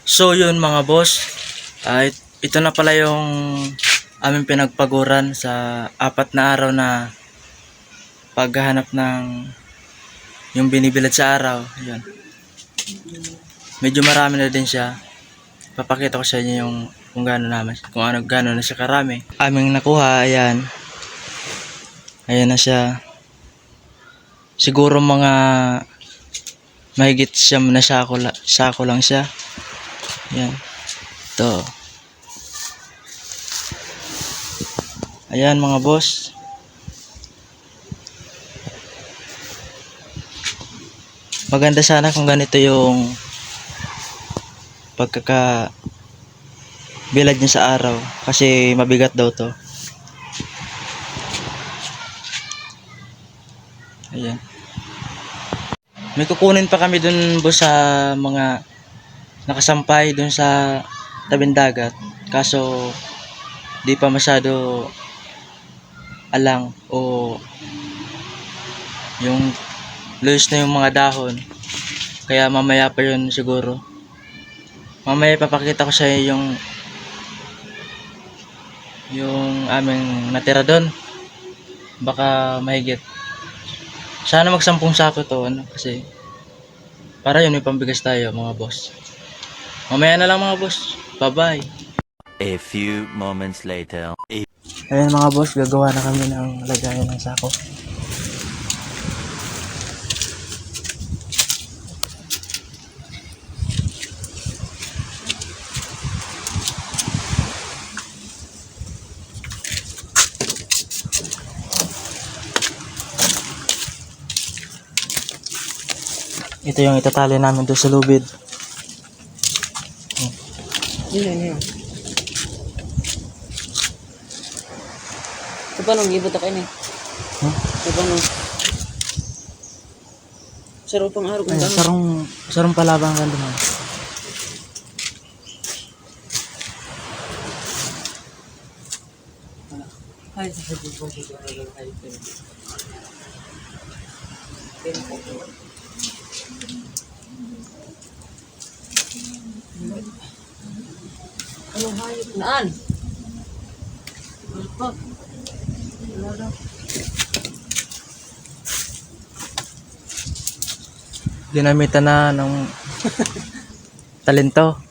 So yun mga boss, ay ito na pala yung aming pinagpaguran sa 4 na araw na paghahanap ng yung binibilad sa araw. Yun. Medyo marami na din siya. Papakita ko sa inyo yung kung gaano na siya karami. Aming nakuha, ayan. Ayan na siya. Siguro mga mahigit siyam na sako lang siya. Ayan. Ito. Ayan mga boss. Maganda sana kung ganito yung pagkakabilad niya sa araw. Kasi mabigat daw to. Ayan. May kukunin pa kami dun boss sa mga nakasampay dun sa tabing dagat. Kaso di pa masyado alang o yung loose na yung mga dahon. Kaya mamaya pa yun siguro. Mamaya papakita ko sa iyo yung aming natira doon. Baka mahigit. Sana mag 10 sako to kasi para yun may pambigas tayo mga boss. Mamaya na lang mga boss. Bye bye. A few moments later. Ayan mga boss, gagawa na kami ng lagayan ng sako. Ito yung itatali namin doon sa lubid. Yun. Sa paano, gibot ako ini? Sa paano? Sarong pang araw kung Ay, gano'n. sarong palabang kan doon. Ay, sa sabi ko, ay, anong hayop? Naan? Ano? Wala. Ginamitan na ng talento.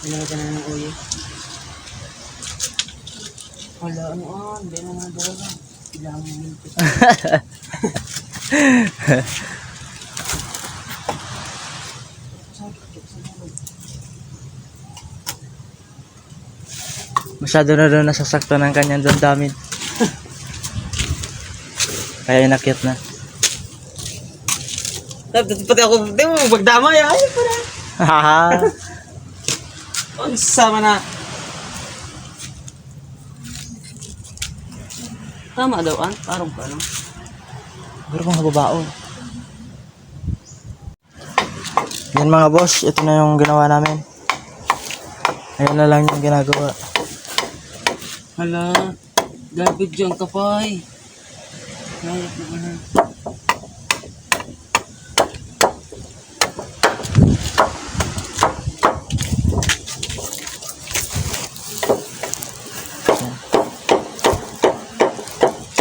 Ginamitan na ng uyo. Wala, hindi na nga dalawa. Kailangan mo minti. Masyado na doon nasasakto ng kanyang damdamin. Kaya inakyat na. Pati ako, di mo magdamay. Ayaw pa na. Haha. Ang sama na. Tama daw, parang pa, no? Pero mga babaon. Yan mga boss, ito na yung ginawa namin. Ayan na lang yung ginagawa. Hala, garbage yung kapay. Hayop na ano.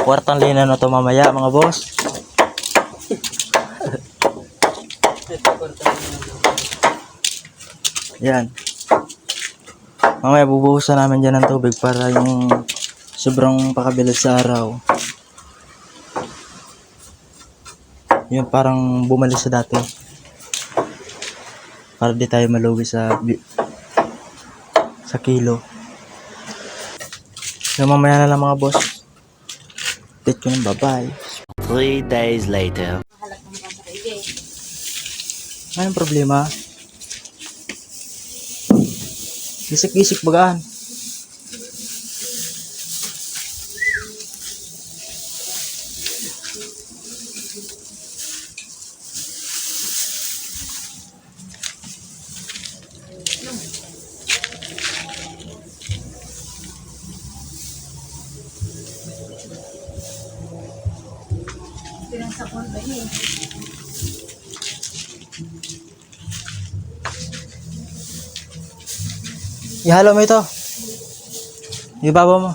Kwartang lina na to mamaya mga boss. Yan. Mamaya bubuhusan namin dyan ng tubig para yung sobrang pakabilad sa araw. Yun parang bumalik sa dati. Para di tayo malugi sa kilo. So mamaya na lang mga boss. Update ko ng bye-bye. 3 days later. Anong problema? Gisik-gisik bagaan. Ihalo mo ito. Ibabaw mo.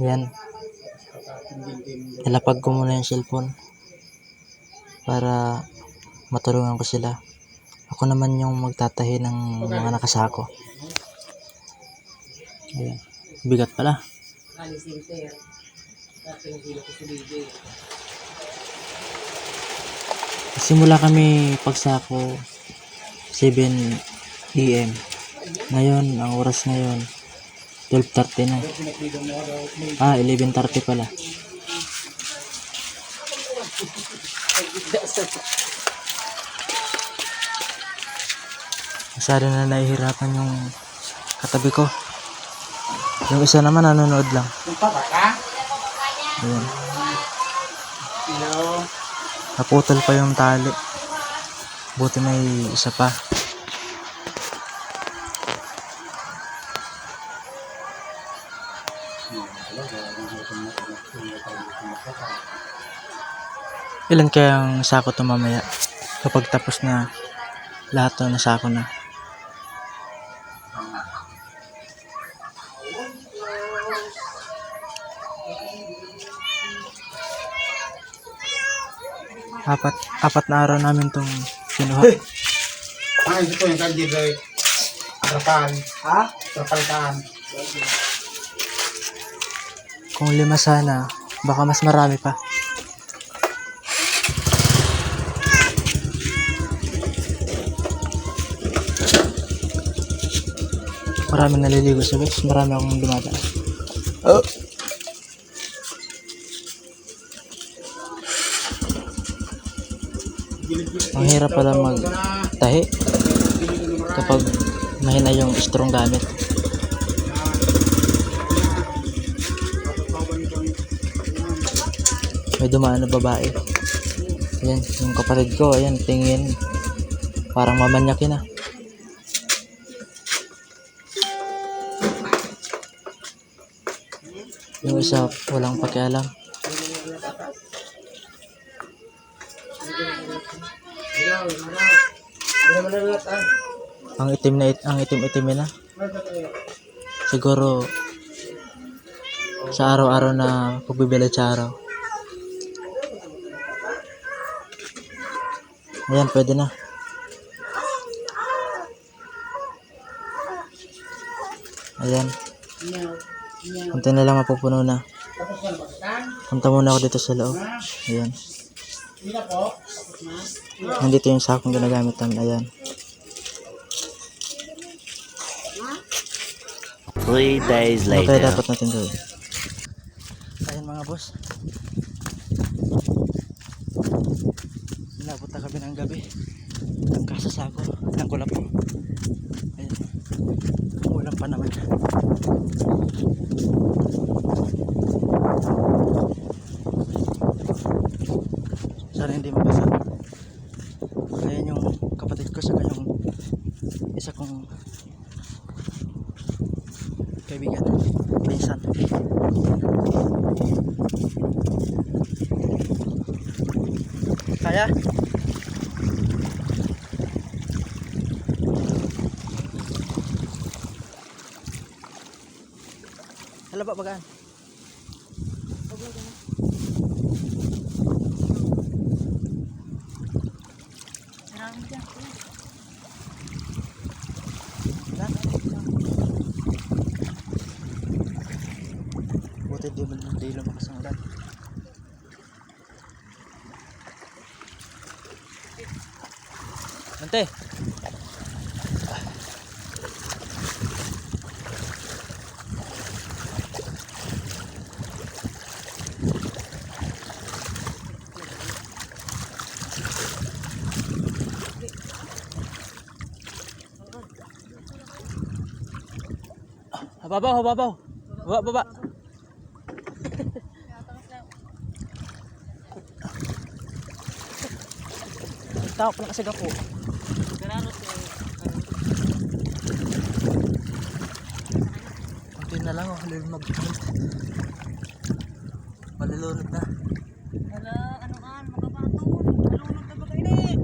Ayan. Nilapag ko muna yung cellphone para matulungan ko sila. Ako naman yung magtatahi ng mga nakasako. Ayan. Bigat pala. Simula kami pagsako 7 AM. Ngayon, ang oras ngayon 12:30 na. 11:30 pala. Masyado na nahihirapan yung katabi ko. Yung isa naman nanonood lang. Ayan. Naputol pa yung tali. Buti may isa pa. Ilan kayang sako to mamaya kapag tapos na lahat to na sako na? Apat na araw namin tong kinuha. Ito po yung kanji doy. Trapal. Ha? Trapalkan. Kung 5 sana, baka mas marami pa. Maraming naliligo sa beach, marami akong dumadaan. Oh. Ang hirap pala magtahi kapag mahina yung strong gamit. May dumaan na babae. Ayan, yung kapatid ko, ayan, tingin. Parang mamanyakin na. Yung isa, walang pakialam. Ang itim na. Siguro sa araw-araw na pagbibili sa araw. Ayan, pwede na. Ayan. Kunti na lang mapupuno na. Punta muna ako dito sa loob. Ayan. Nandito yung sakong ginagamit namin. Ayan. 3 days Ano kaya later. dapat natin gawin? Ayan mga boss. Inabot na kami ng gabi. Nagkasasako ng kulap ko. Ayan. Ulam pa naman. Sana hindi mabasa. Ayan yung kapatid ko sa yung isa kong kaibigan, pinsan. Kaya? Hala ba bagaan? Buti di lumakas ang ulan. Ante. Hababaw. Baba. Tao pala kasi gapo. lang oh, malulunod na. Wala, ano kan, makabaton. Malunod na ba kayo?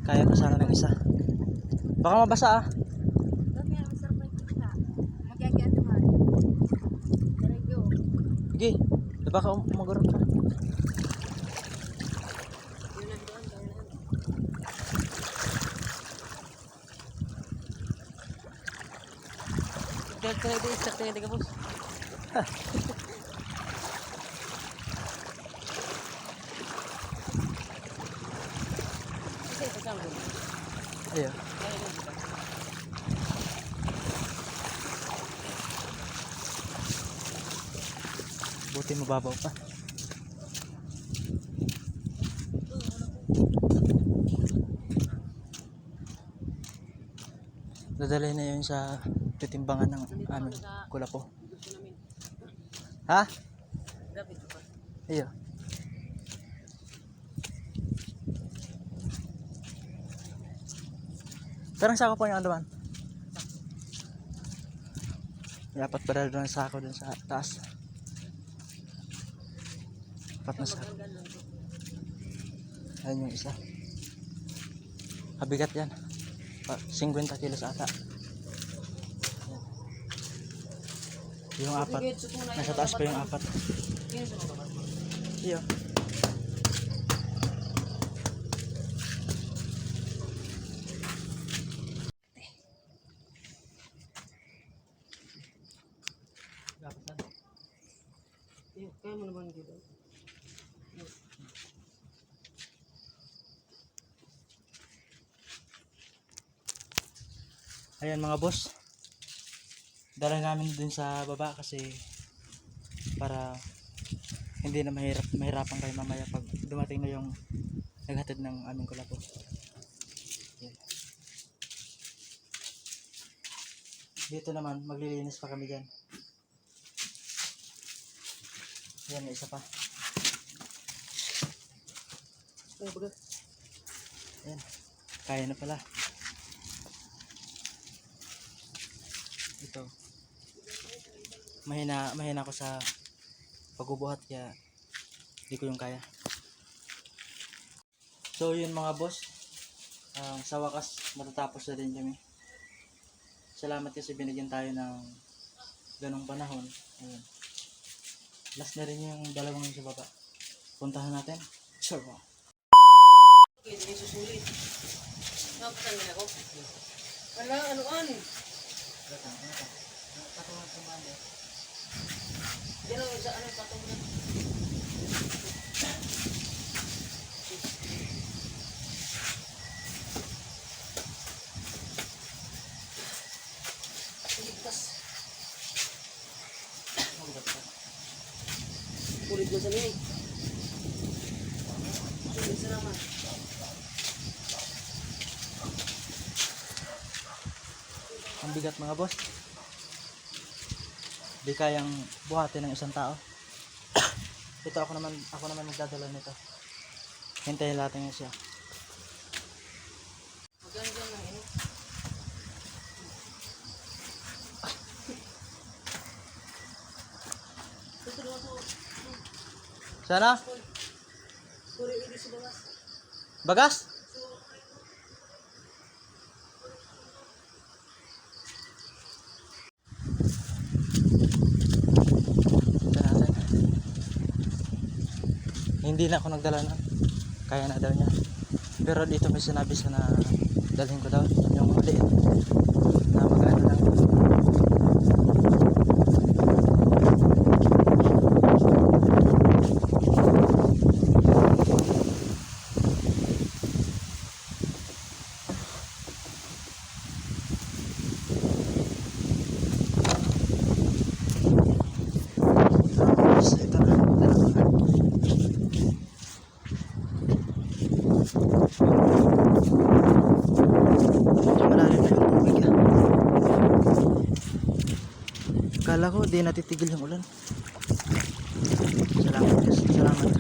Kaya pa sana ng isa. Baka mabasa ah. Sige, di ba ka umagurot ka? Kaya di istak na yung boss. Kasi ito saan ko. Ayun. Buti mababaw pa. Dadalhin na yun sa titimbangan ng aming kulapo. Ha? Dapat pa. Iyo. Parang sako po yung andaman. Dapat baril doon sa sako doon sa taas. Apat na sako. Ayun yung isa. Kabigat yan. 50 kilos ata. Yung apat. Nasa taas pa yung apat. Iyo. Kaya mo naman dito. Ayan mga boss. Dala namin dun sa baba kasi para hindi na mahirapan kayo mamaya pag dumating na yung naghatid ng aming kulapo. Ayan. Dito naman maglilinis pa kami dyan. Ayan, may isa pa. Ayan, kaya na pala. Ito, mahina ako sa pagbubuhat kaya hindi ko yung kaya. So yun mga boss, sa wakas matatapos na din kami. Salamat kasi binigyan tayo ng ganong panahon. Ayun. Last na rin yung dalawang yung sa baba. Puntahan natin. Sure. Okay, hindi susulit. Napasan nila ako. Wala, anuan. Diyan lang sa ano, patong na. Ligtas. Kulit ko sa nini. Kulit sa naman. Ang bigat mga boss. Di kayang buhatin ng isang tao. Ito ako naman magdadala nito. Hintayin natin niya siya. Maganda lang yun. Sana? Kuri ini sa bagas. Bagas? Ito natin. Hindi na ako nagdala na. Kaya na daw niya. Pero dito may sinabi siya na dalhin ko daw yung maliit na magano lang. Ito na. Malalim na yung tubig ah. Kala ko di natitigil yung ulan. Salamat guys. Salamat.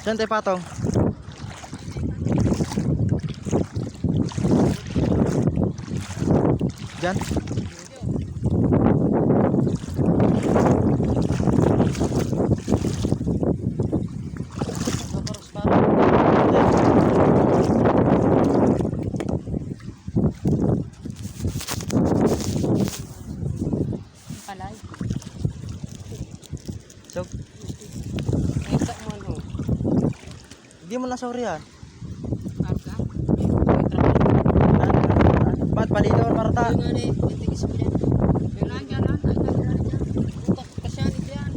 Saan tayo patong? Diyan? Palay. So, Ito mo no. hindi mo na sorry yan. Karga. Ba't palito or marata? Yung ano eh, titigis mo yan. Yung nandiyan lang, utak kasi yan, ito yan.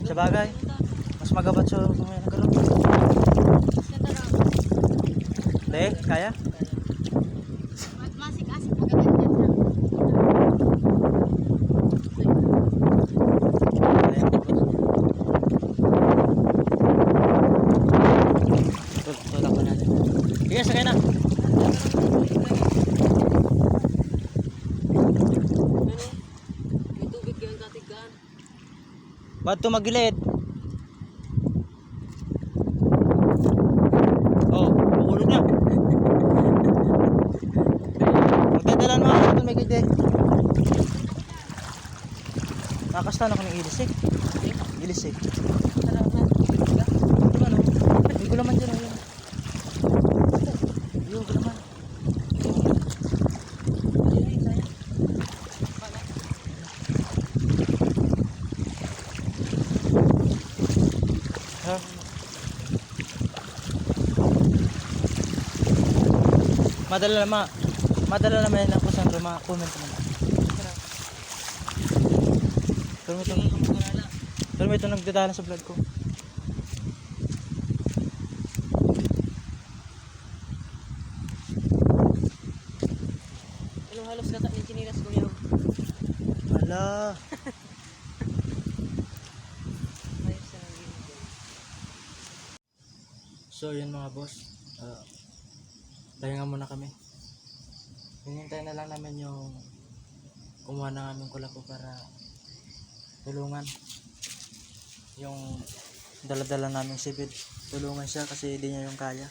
Sa bagay, mas magabat sa mga nagkalong. Ganda lang. Hindi, kaya? Masik-asik maganda yan. Tulak ko natin. Sige, sakay na. May tubig yan dati gaan. Ba't tumagilid? Oh, mahulog na. Magdadalan mo ako ito may gide. Nakastan ako ng ilis eh. Ilis eh. Ito ano? May gulaman dyan. Ayun. Ayun, gulaman. Ha? Madala naman yan ako sa comment naman. Pero may ito nagdadala sa vlog ko. Ano halos gata ng chinilas ko yun. Hala. Ayos na lang yun. So yun mga boss. Pahinga muna kami. Hinintay na lang namin yung kumuha ng aming kulako para tulungan yung dala-dala naming sipid. Tulungan siya kasi hindi niya yung kaya.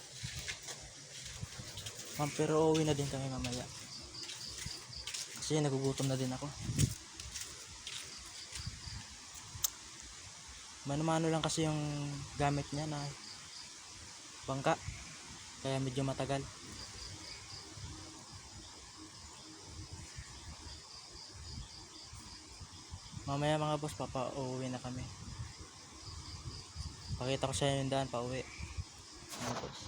Pero uuwi na din kami mamaya. Kasi nagugutom na din ako. Mano-mano lang kasi yung gamit niya na bangka. Kaya medyo matagal. Mamaya mga boss, uuwi na kami. Pakita ko sa inyo yung daan pa uwi. Mga boss.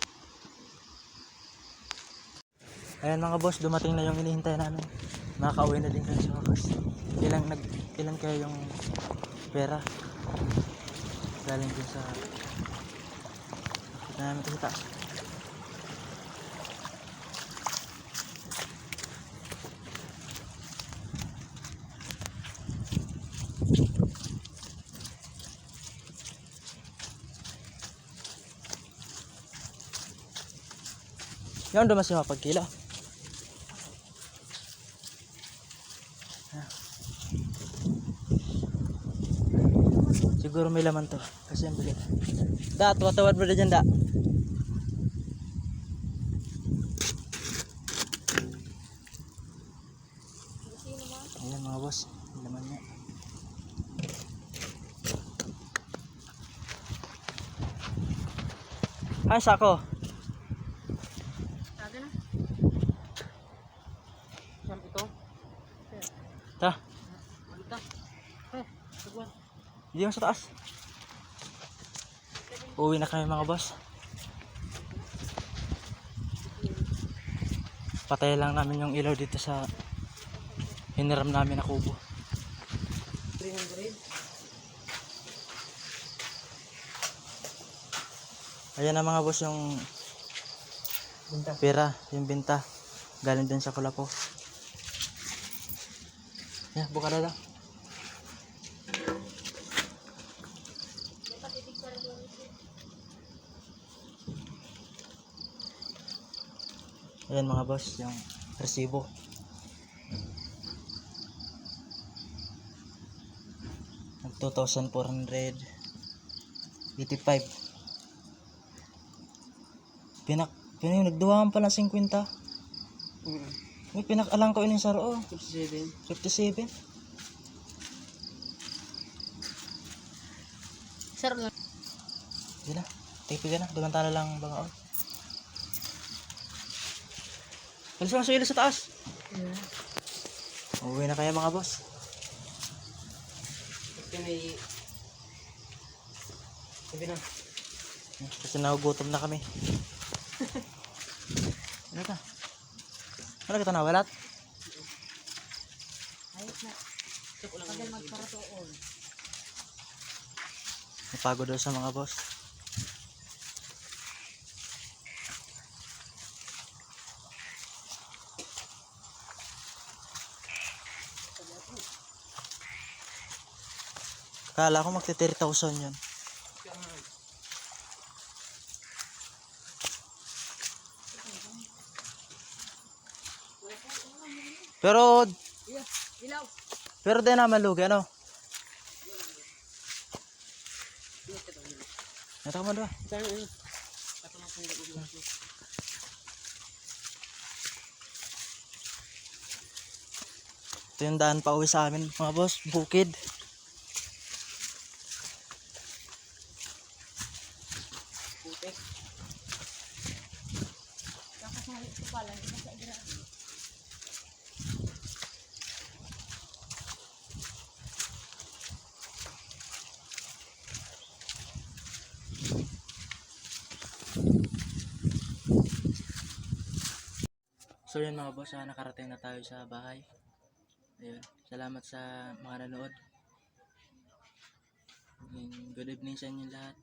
Ayan mga boss, dumating na yung inihintay namin. Makaka-uwi na din kami sa wakas. Ilan kaya yung pera galing din sa kita namin sa taas. Yan doon mas mapagkila. Siguro may laman to kasi ang bigat. Da, tuwad mo na dyan da. Ayan mga boss, may laman niya. Ay, sako. Saga na. Saan ito? Ta, Malita. Sagwan. hindi mo sa taas. Uwi na kami mga boss. Patay lang namin yung ilaw dito sa hiniram namin na kubo. 300. Ayan na mga boss yung pera, yung binta. Galing din sa Kulapo. Yan, buka na lang. Ayan mga boss, yung resibo. Nag 2,485. Nagduwaan pa ng 50. May pinakalang ko ining saro. 57. 57. Sir lang. Hindi na. Tipi ka na. Dumantala lang bang on. Alis lang sa ilo sa taas. Uwi na kaya mga boss. Kasi may... Sabi na. Kasi nagugutom na kami. Ano ka? Ano kita nawalat? Ayos na. Pagkal magparatoon. Napagod daw sa mga boss. Kala ko magti 30,000 yun. Pero Ilaw. pero di naman lugi ano? Nata mo doon. Ito yung daan pa uwi sa amin mga boss, bukid. So yun mga boss, nakarating na tayo sa bahay. Ayun, salamat sa mga nanood. Good evening sa inyo lahat.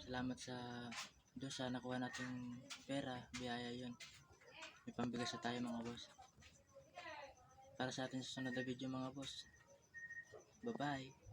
Salamat sa doon sa nakuha nating pera, biyaya yun. May pambigas na tayo mga boss. Para sa atin sa sunod na video mga boss. Bye bye.